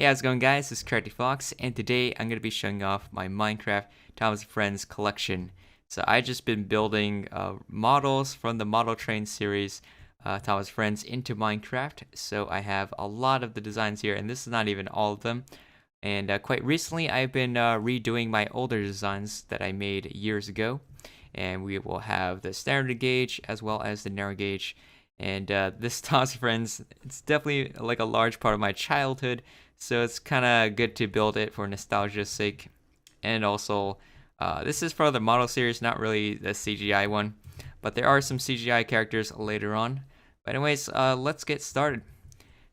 Hey, how's it going, guys? This is Crafty Fox, and today I'm going to be showing off my Minecraft Thomas Friends collection. So I just been building models from the Model Train series, Thomas Friends, into Minecraft. So I have a lot of the designs here, and this is not even all of them. And quite recently, I've been redoing my older designs that I made years ago. And we will have the standard gauge as well as the narrow gauge. And this Thomas Friends, it's definitely like a large part of my childhood. So it's kind of good to build it for nostalgia's sake. And also, this is for the model series, not really the CGI one. But there are some CGI characters later on. But anyways, let's get started.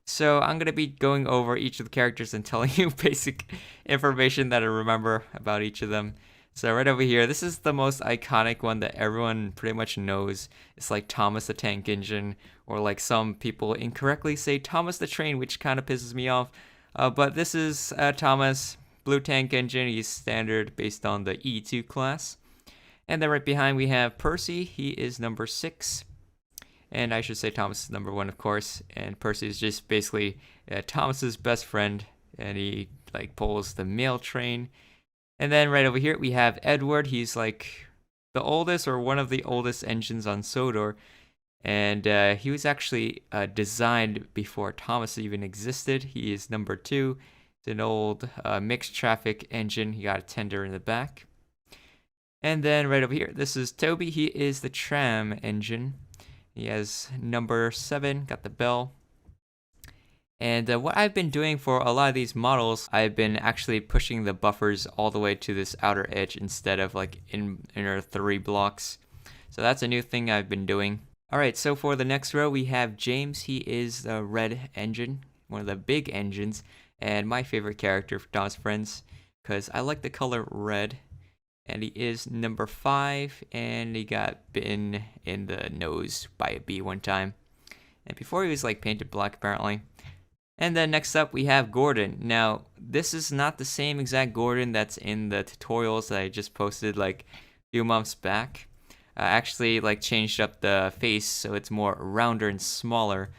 So I'm going to be going over each of the characters and telling you basic information that I remember about each of them. So right over here, this is the most iconic one that everyone pretty much knows. It's like Thomas the Tank Engine, or like some people incorrectly say Thomas the Train, which kind of pisses me off. But this is Thomas, Blue Tank Engine. He's standard based on the E2 class. And then right behind we have Percy. He is number 6. And I should say Thomas is number 1, of course. And Percy is just basically Thomas's best friend. And he like pulls the mail train. And then right over here we have Edward. He's like the oldest or one of the oldest engines on Sodor. And he was actually designed before Thomas even existed. He is number 2. It's an old mixed traffic engine. He got a tender in the back. And then right over here, this is Toby. He is the Tram Engine. He has number 7, got the bell. And what I've been doing for a lot of these models, I've been actually pushing the buffers all the way to this outer edge instead of like inner 3 blocks. So that's a new thing I've been doing. Alright, so for the next row we have James. He is the red engine, one of the big engines, and my favorite character for Thomas Friends, because I like the color red. And he is number 5, and he got bitten in the nose by a bee one time. And before he was like painted black apparently. And then next up we have Gordon. Now, this is not the same exact Gordon that's in the tutorials that I just posted like a few months back. Actually like changed up the face so it's more rounder and smaller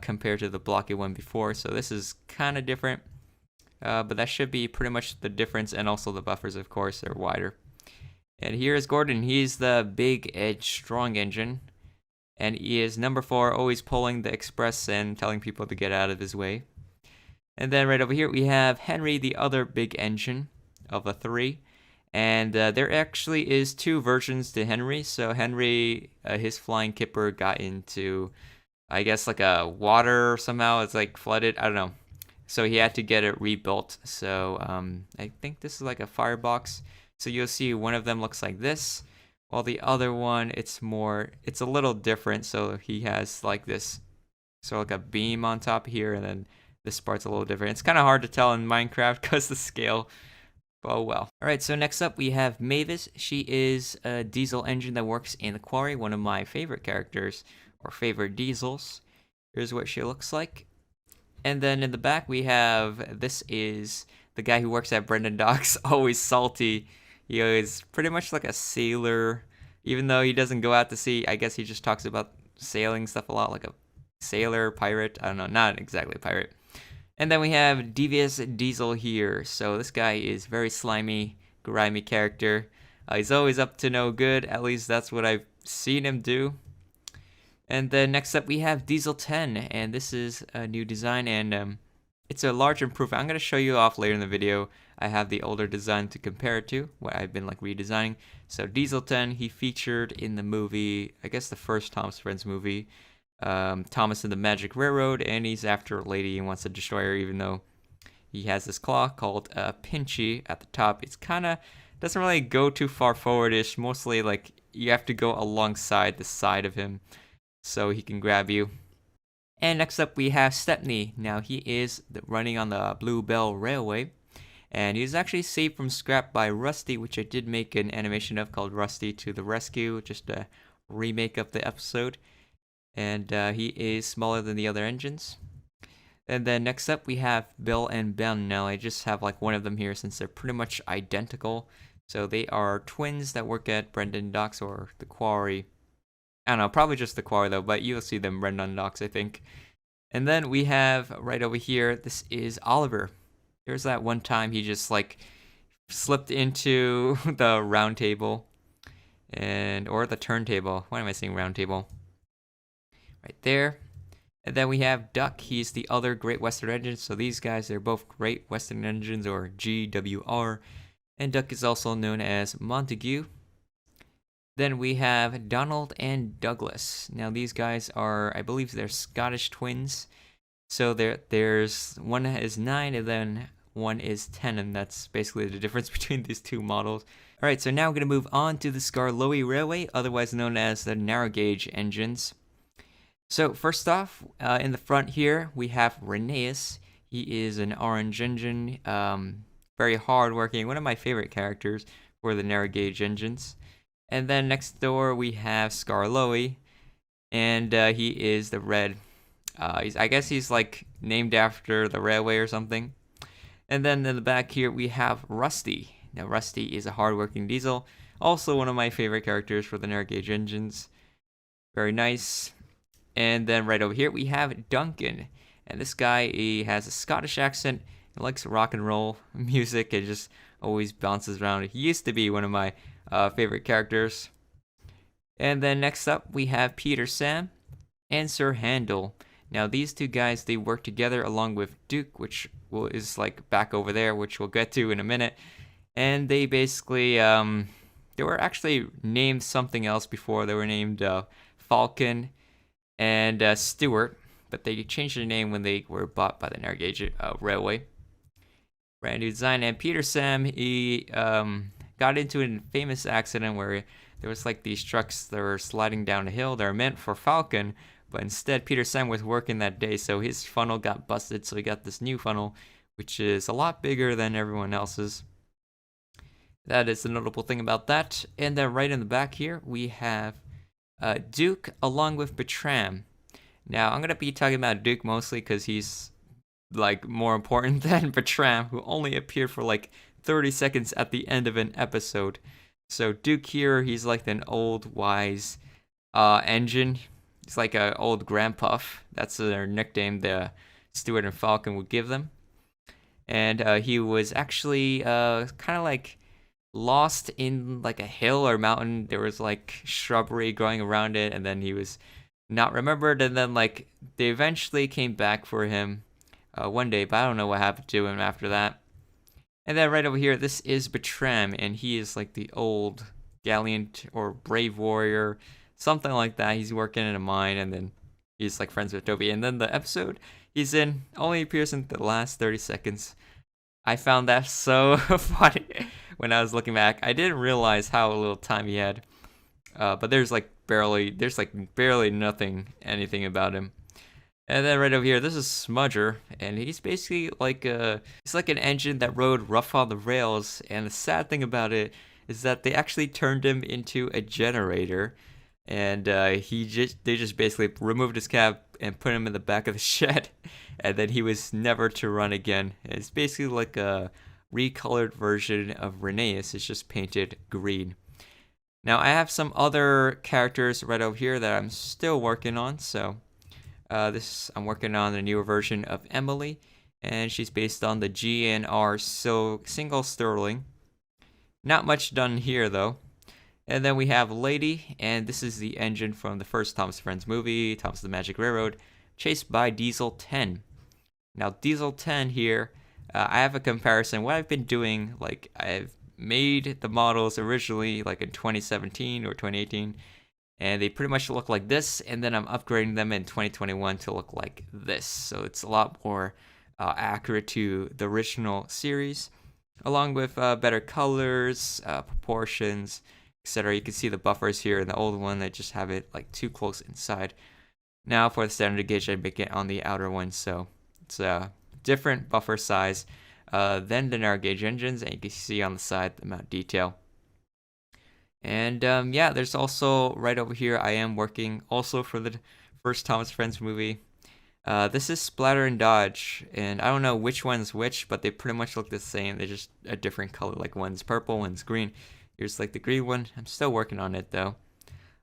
compared to the blocky one before. So this is kind of different, but that should be pretty much the difference. And also the buffers, of course, are wider. And here is Gordon. He's the big edge strong engine, and he is number 4, always pulling the express and telling people to get out of his way. And then right over here we have Henry, the other big engine of the 3. And there actually is 2 versions to Henry. So Henry, his flying kipper got into, I guess, like a water somehow. It's like flooded. I don't know. So he had to get it rebuilt. So I think this is like a firebox. So you'll see one of them looks like this, while the other one, it's a little different. So he has like this, so like a beam on top here, and then this part's a little different. It's kind of hard to tell in Minecraft because the scale. Oh well. Alright, so next up we have Mavis. She is a diesel engine that works in the quarry, one of my favorite characters, or favorite diesels. Here's what she looks like. And then in the back we have, this is the guy who works at Brendan Docks, always salty. He is pretty much like a sailor, even though he doesn't go out to sea. I guess he just talks about sailing stuff a lot, like a sailor, pirate. I don't know, not exactly a pirate. And then we have Devious Diesel here. So this guy is very slimy, grimy character. He's always up to no good. At least that's what I've seen him do. And then next up we have Diesel 10. And this is a new design, and it's a large improvement. I'm going to show you off later in the video. I have the older design to compare it to, what I've been like redesigning. So Diesel 10, he featured in the movie, I guess the first Thomas Friends movie, Thomas and the Magic Railroad, and he's after a lady and wants to destroy her, even though he has this claw called Pinchy at the top. It's kind of doesn't really go too far forwardish. Mostly like you have to go alongside the side of him so he can grab you. And next up we have Stepney. Now he is running on the Blue Bell Railway, and he was actually saved from scrap by Rusty, which I did make an animation of called Rusty to the Rescue, just a remake of the episode. And he is smaller than the other engines. And then next up we have Bill and Ben. Now I just have like one of them here since they're pretty much identical. So they are twins that work at Brendan Docks or the quarry. I don't know, probably just the quarry though, but you'll see them Brendan Docks, I think. And then we have right over here, this is Oliver. There's that one time he just like slipped into the round table or the turntable. Why am I saying round table? Right there. And then we have Duck. He's the other Great Western Engine. So these guys, they're both Great Western Engines, or GWR. And Duck is also known as Montague. Then we have Donald and Douglas. Now these guys are, I believe they're Scottish twins. So there's one is 9 and then one is 10, and that's basically the difference between these two models. Alright, so now we're going to move on to the Skarloey Railway, otherwise known as the narrow gauge engines. So first off, in the front here, we have Rheneas. He is an orange engine, very hard-working, one of my favorite characters for the narrow gauge engines. And then next door, we have Skarloey, and he is the red. I guess he's like named after the railway or something. And then in the back here, we have Rusty. Now, Rusty is a hard-working diesel, also one of my favorite characters for the narrow gauge engines. Very nice. And then right over here, we have Duncan. And this guy, he has a Scottish accent. He likes rock and roll music. It just always bounces around. He used to be one of my favorite characters. And then next up, we have Peter Sam and Sir Handel. Now, these two guys, they work together along with Duke, which is like back over there, which we'll get to in a minute. And they basically, they were actually named something else before. They were named Falcon and Stewart, but they changed their name when they were bought by the narrow gauge railway. Brand new design. And Peter Sam, he got into a famous accident where there was like these trucks that were sliding down a hill that are meant for Falcon, but instead Peter Sam was working that day, so his funnel got busted, so he got this new funnel, which is a lot bigger than everyone else's. That is the notable thing about that. And then right in the back here, we have Duke along with Betram. Now, I'm going to be talking about Duke mostly because he's like more important than Betram, who only appeared for like 30 seconds at the end of an episode. So Duke here, he's like an old, wise engine. He's like an old grandpuff. That's their nickname the Stewart and Falcon would give them. And he was actually kind of like lost in like a hill or mountain. There was like shrubbery growing around it, and then he was not remembered. And then like they eventually came back for him one day, but I don't know what happened to him after that. And then right over here, this is Betram, and he is like the old gallant or brave warrior, something like that. He's working in a mine, and then he's like friends with Toby. And then the episode he's in only appears in the last 30 seconds. I found that so funny when I was looking back. I didn't realize how little time he had, but there's like barely anything about him. And then right over here, this is Smudger, and he's basically like he's like an engine that rode rough on the rails. And the sad thing about it is that they actually turned him into a generator, and they just basically removed his cab and put him in the back of the shed, and then he was never to run again. It's basically like a recolored version of Rheneas. It's just painted green. Now I have some other characters right over here that I'm still working on. So I'm working on a newer version of Emily, and she's based on the GNR single Sterling. Not much done here though. And then we have Lady, and this is the engine from the first Thomas Friends movie, Thomas the Magic Railroad, chased by Diesel 10. Now Diesel 10 here, I have a comparison. What I've been doing, like I've made the models originally like in 2017 or 2018, and they pretty much look like this, and then I'm upgrading them in 2021 to look like this. So it's a lot more accurate to the original series, along with better colors, proportions, etc. You can see the buffers here in the old one. I just have it like too close inside. Now for the standard gauge, I make it on the outer one, so it's a different buffer size than the narrow gauge engines, and you can see on the side the amount of detail. And yeah, there's also right over here, I am working also for the first Thomas Friends movie. This is Splatter and Dodge, and I don't know which one's which, but they pretty much look the same. They're just a different color, like one's purple, one's green. Here's like the green one. I'm still working on it though.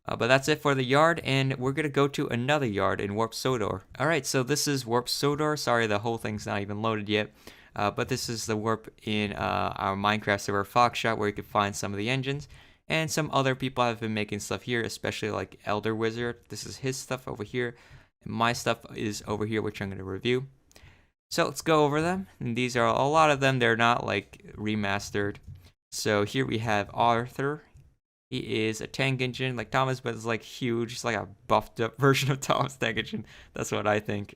But that's it for the yard, and we're gonna go to another yard in Warp Sodor. Alright, so this is Warp Sodor. Sorry, the whole thing's not even loaded yet. but this is the warp in our Minecraft server Foxshot, where you can find some of the engines. And some other people have been making stuff here, especially like Elder Wizard. This is his stuff over here. And my stuff is over here, which I'm going to review. So let's go over them. And these are a lot of them. They're not like remastered. So here we have Arthur. He is a tank engine like Thomas, but it's like huge. It's like a buffed up version of Thomas tank engine. That's what I think.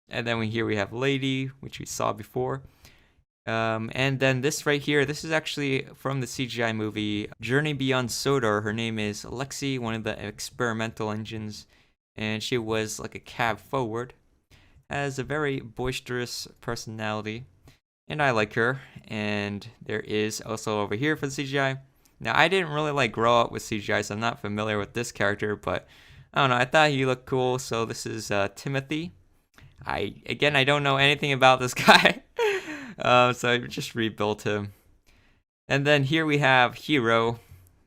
And then here we have Lady, which we saw before. And then this right here, this is actually from the CGI movie Journey Beyond Sodor. Her name is Lexie, one of the experimental engines, and she was like a cab forward. Has a very boisterous personality, and I like her. And there is also over here for the CGI. Now, I didn't really like grow up with CGI, so I'm not familiar with this character, but I don't know, I thought he looked cool. So this is Timothy. I don't know anything about this guy. So I just rebuilt him. And then here we have Hero.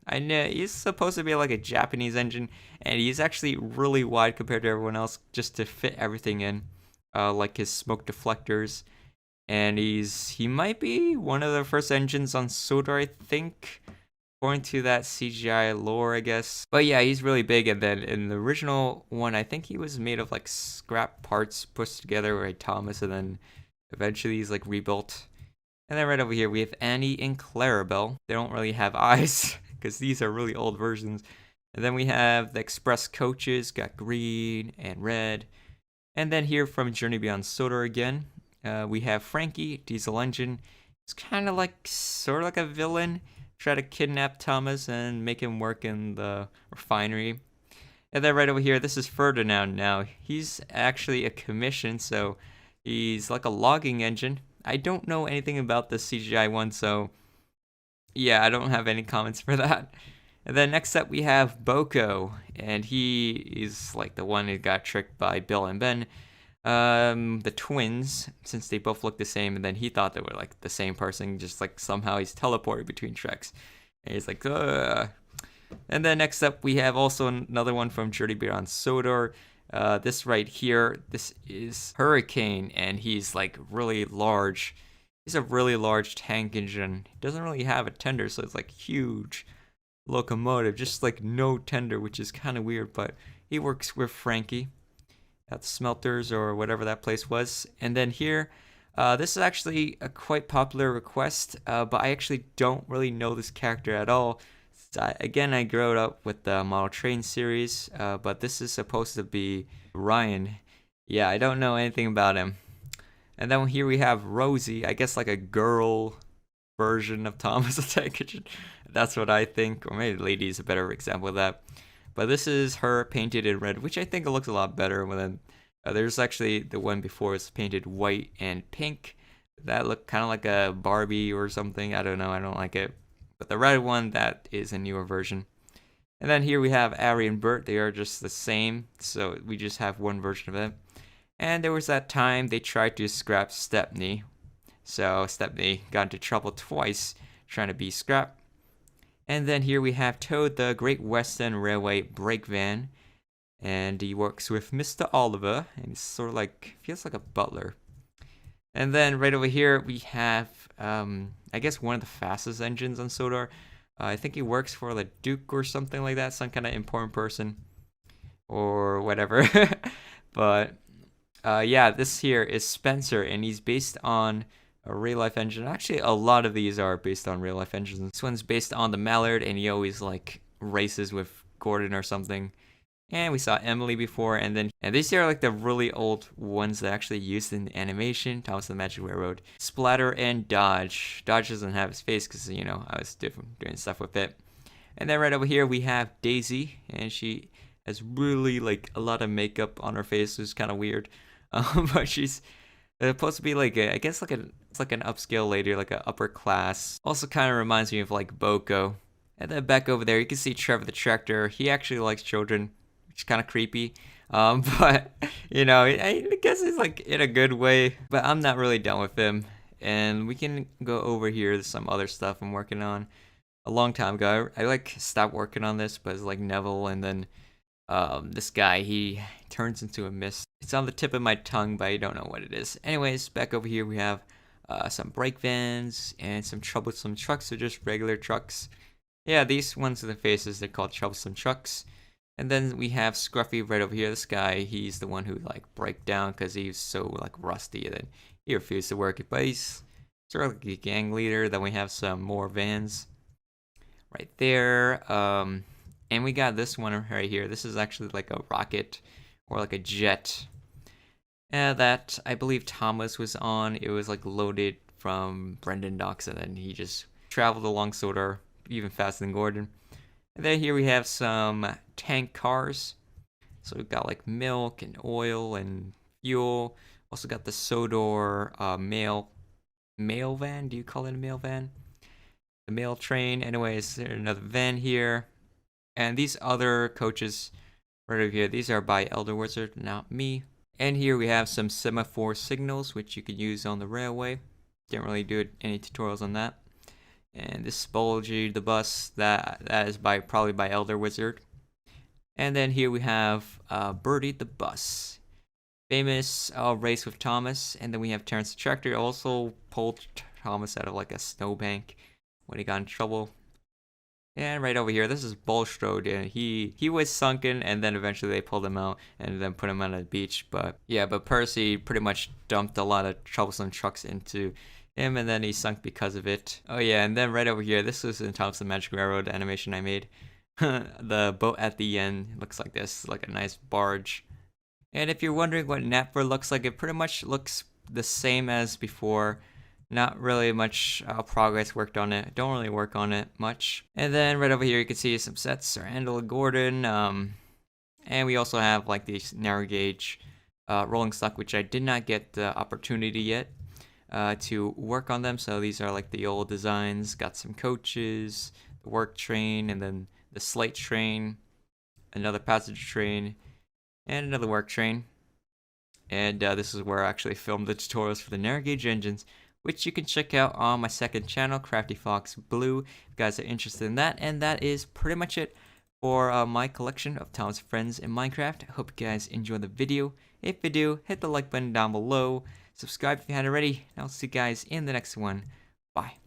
I know he's supposed to be like a Japanese engine, and he's actually really wide compared to everyone else just to fit everything in, like his smoke deflectors. And he might be one of the first engines on Sodor, I think, according to that CGI lore, I guess. But yeah, he's really big. And then in the original one, I think he was made of like scrap parts pushed together by Thomas, and then eventually he's like rebuilt. And then right over here we have Annie and Clarabelle. They don't really have eyes because these are really old versions. And then we have the express coaches, got green and red. And then here from Journey Beyond Sodor again, we have Frankie, diesel engine. It's kind of like sort of like a villain. Try to kidnap Thomas and make him work in the refinery. And then right over here, this is Ferdinand now. He's actually a commission, so he's like a logging engine. I don't know anything about the CGI one, so yeah, I don't have any comments for that. And then next up we have Boko, and he is like the one who got tricked by Bill and Ben, the twins, since they both look the same, and then he thought they were like the same person, just like somehow he's teleported between tracks. And he's like, ugh. And then next up we have also another one from Journey Beyond Sodor. This right here, this is Hurricane, and he's like really large. He's a really large tank engine. He doesn't really have a tender, so it's like huge locomotive, just like no tender, which is kind of weird, but he works with Frankie at Smelters or whatever that place was. And then here, this is actually a quite popular request, but I actually don't really know this character at all. Again, I grew up with the Model Train series, but this is supposed to be Ryan. Yeah, I don't know anything about him. And then here we have Rosie, I guess like a girl version of Thomas the Tank Engine. That's what I think, or maybe Lady is a better example of that. But this is her painted in red, which I think looks a lot better. Than there's actually the one before is painted white and pink. That looked kind of like a Barbie or something. I don't know. I don't like it. But the red one, that is a newer version. And then here we have Ari and Bert. They are just the same, so we just have one version of it. And there was that time they tried to scrap Stepney. So Stepney got into trouble twice trying to be scrapped. And then here we have Toad, the Great Western Railway brake van. And he works with Mr. Oliver, and he's sort of like, feels like a butler. And then right over here we have, I guess one of the fastest engines on Sodor. I think he works for the Duke or something like that, some kind of important person or whatever. But yeah, this here is Spencer, and he's based on a real life engine. Actually, a lot of these are based on real life engines. This one's based on the Mallard, and he always like races with Gordon or something. And we saw Emily before, and these here are like the really old ones that actually used in the animation, Thomas the Magic Railroad. Splatter and Dodge. Dodge doesn't have his face because, you know, I was doing stuff with it. And then right over here we have Daisy, and she has really like a lot of makeup on her face, which is kind of weird. But she's supposed to be like I guess like it's like an upscale lady, like an upper class. Also kind of reminds me of like Boko. And then back over there you can see Trevor the tractor. He actually likes children, which is kind of creepy. But you know, I guess it's like in a good way. But I'm not really done with him. And we can go over here to some other stuff I'm working on. A long time ago, I like stopped working on this, but it's like Neville, and then this guy, he turns into a mist. It's on the tip of my tongue, but I don't know what it is. Anyways, back over here we have some brake vans, and some troublesome trucks, or just regular trucks. Yeah, these ones are the faces. They're called troublesome trucks. And then we have Scruffy right over here. This guy, he's the one who like break down because he's so like rusty that he refused to work. But he's sort of like a gang leader. Then we have some more vans right there. And we got this one right here. This is actually like a rocket or like a jet. That I believe Thomas was on. It was like loaded from Brendan Docks, and then he just traveled along Sodor even faster than Gordon. And then here we have some tank cars. So we've got like milk and oil and fuel. Also got the Sodor mail van. Do you call it a mail van? The mail train. Anyways, there's another van here. And these other coaches right over here, these are by Elder Wizard, not me. And here we have some semaphore signals, which you could use on the railway. Didn't really do any tutorials on that. And this Spolgy, the bus, that is probably by Elder Wizard. And then here we have Birdie the bus. Famous race with Thomas. And then we have Terrence the tractor, also pulled Thomas out of like a snowbank when he got in trouble. And right over here, this is Bulstrode, and he was sunken, and then eventually they pulled him out and then put him on the beach. But yeah, but Percy pretty much dumped a lot of troublesome trucks into him, and then he sunk because of it. Oh yeah, and then right over here, this was in Thompson Magic Railroad animation I made. The boat at the end looks like this, like a nice barge. And if you're wondering what Napper looks like, it pretty much looks the same as before. Not really much progress worked on it. Don't really work on it much. And then right over here you can see some sets are Handel and Gordon. And we also have like these narrow gauge rolling stock, which I did not get the opportunity yet to work on them. So these are like the old designs. Got some coaches, the work train, and then the slate train, another passenger train, and another work train. And this is where I actually filmed the tutorials for the narrow gauge engines, which you can check out on my second channel, Crafty Fox Blue, if you guys are interested in that. And that is pretty much it for my collection of Tom's friends in Minecraft. I hope you guys enjoyed the video. If you do, hit the like button down below. Subscribe if you haven't already. And I'll see you guys in the next one. Bye.